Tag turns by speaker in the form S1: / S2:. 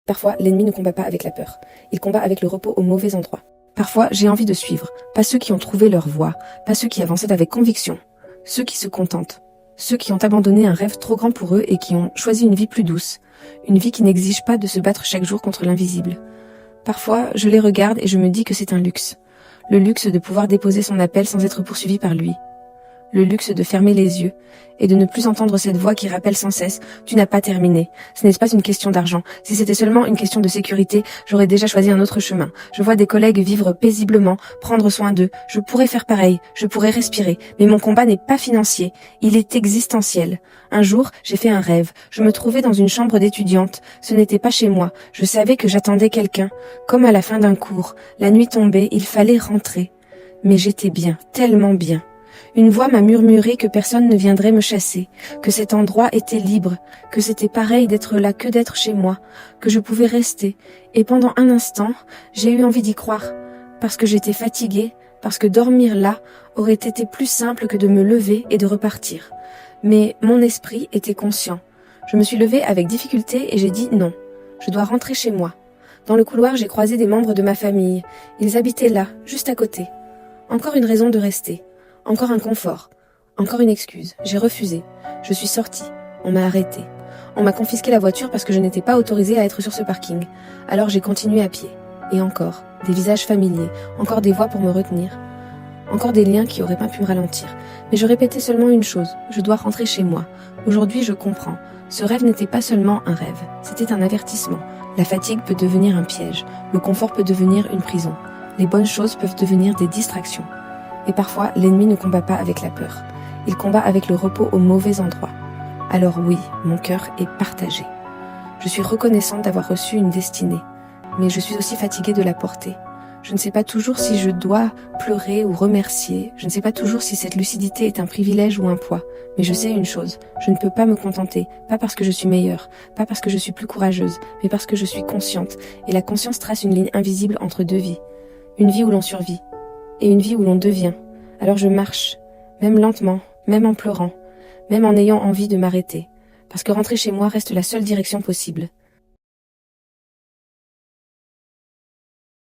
S1: Parfois, l'ennemi ne combat pas avec la peur. Il combat avec le repos au mauvais endroit. Parfois, j'ai envie de suivre, pas ceux qui ont trouvé leur voie, pas ceux qui avançaient avec conviction, ceux qui se contentent, ceux qui ont abandonné un rêve trop grand pour eux et qui ont choisi une vie plus douce, une vie qui n'exige pas de se battre chaque jour contre l'invisible. Parfois, je les regarde et je me dis que c'est un luxe. Le luxe de pouvoir déposer son appel sans être poursuivi par lui. Le luxe de fermer les yeux et de ne plus entendre cette voix qui rappelle sans cesse « Tu n'as pas terminé. Ce n'est pas une question d'argent. Si c'était seulement une question de sécurité, j'aurais déjà choisi un autre chemin. Je vois des collègues vivre paisiblement, prendre soin d'eux. Je pourrais faire pareil, je pourrais respirer. Mais mon combat n'est pas financier, il est existentiel. Un jour, j'ai fait un rêve. Je me trouvais dans une chambre d'étudiante. Ce n'était pas chez moi. Je savais que j'attendais quelqu'un. Comme à la fin d'un cours. La nuit tombait, il fallait rentrer. Mais j'étais bien, tellement bien. Une voix m'a murmuré que personne ne viendrait me chasser, que cet endroit était libre, que c'était pareil d'être là que d'être chez moi, que je pouvais rester. Et pendant un instant, j'ai eu envie d'y croire, parce que j'étais fatiguée, parce que dormir là aurait été plus simple que de me lever et de repartir. Mais mon esprit était conscient. Je me suis levée avec difficulté et j'ai dit non, je dois rentrer chez moi. Dans le couloir, j'ai croisé des membres de ma famille. Ils habitaient là, juste à côté. Encore une raison de rester. Encore un confort, encore une excuse. J'ai refusé. Je suis sortie. On m'a arrêtée. On m'a confisqué la voiture parce que je n'étais pas autorisée à être sur ce parking. Alors j'ai continué à pied. Et encore, des visages familiers, encore des voix pour me retenir. Encore des liens qui auraient pas pu me ralentir. Mais je répétais seulement une chose, je dois rentrer chez moi. Aujourd'hui, je comprends. Ce rêve n'était pas seulement un rêve, c'était un avertissement. La fatigue peut devenir un piège. Le confort peut devenir une prison. Les bonnes choses peuvent devenir des distractions. Et parfois, l'ennemi ne combat pas avec la peur. Il combat avec le repos au mauvais endroit. Alors oui, mon cœur est partagé. Je suis reconnaissante d'avoir reçu une destinée. Mais je suis aussi fatiguée de la porter. Je ne sais pas toujours si je dois pleurer ou remercier. Je ne sais pas toujours si cette lucidité est un privilège ou un poids. Mais je sais une chose, je ne peux pas me contenter. Pas parce que je suis meilleure, pas parce que je suis plus courageuse, mais parce que je suis consciente. Et la conscience trace une ligne invisible entre deux vies. Une vie où l'on survit. Et une vie où l'on devient. Alors je marche, même lentement, même en pleurant, même en ayant envie de m'arrêter, parce que rentrer chez moi reste la seule direction possible.